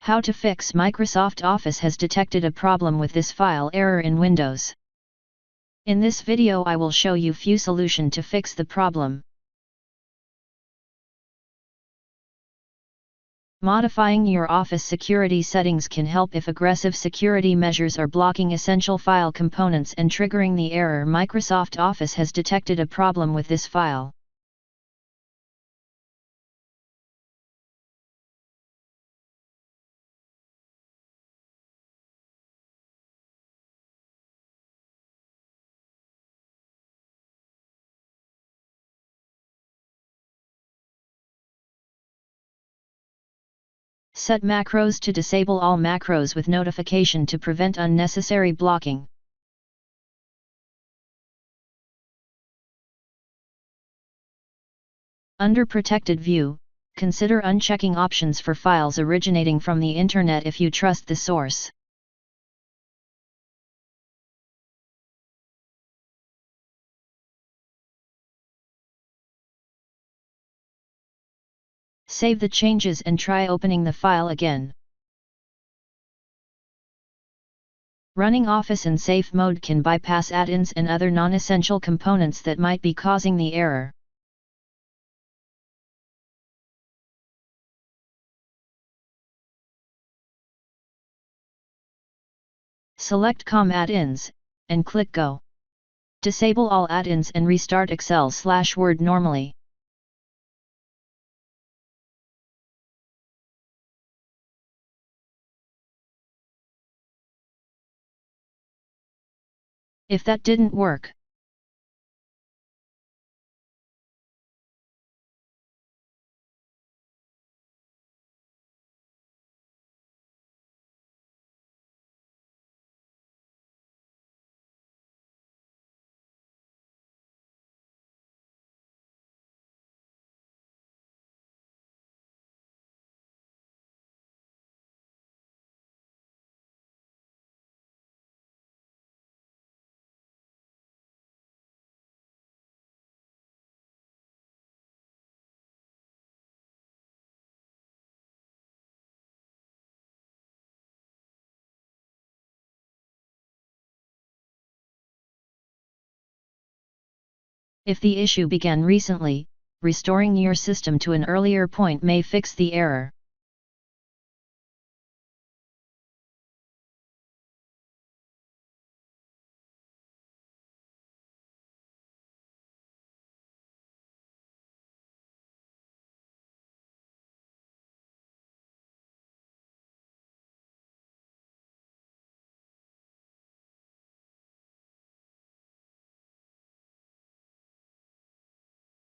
How to fix Microsoft Office has detected a problem with this file error in Windows. In this video I will show you few solution to fix the problem. Modifying your Office security settings can help if aggressive security measures are blocking essential file components and triggering the error. Microsoft Office has detected a problem with this file. Set macros to disable all macros with notification to prevent unnecessary blocking. Under Protected View, consider unchecking options for files originating from the Internet if you trust the source. Save the changes and try opening the file again. Running Office in safe mode can bypass add-ins and other non-essential components that might be causing the error. Select COM add-ins, and click Go. Disable all add-ins and restart Excel/Word normally. If that didn't work, if the issue began recently, restoring your system to an earlier point may fix the error.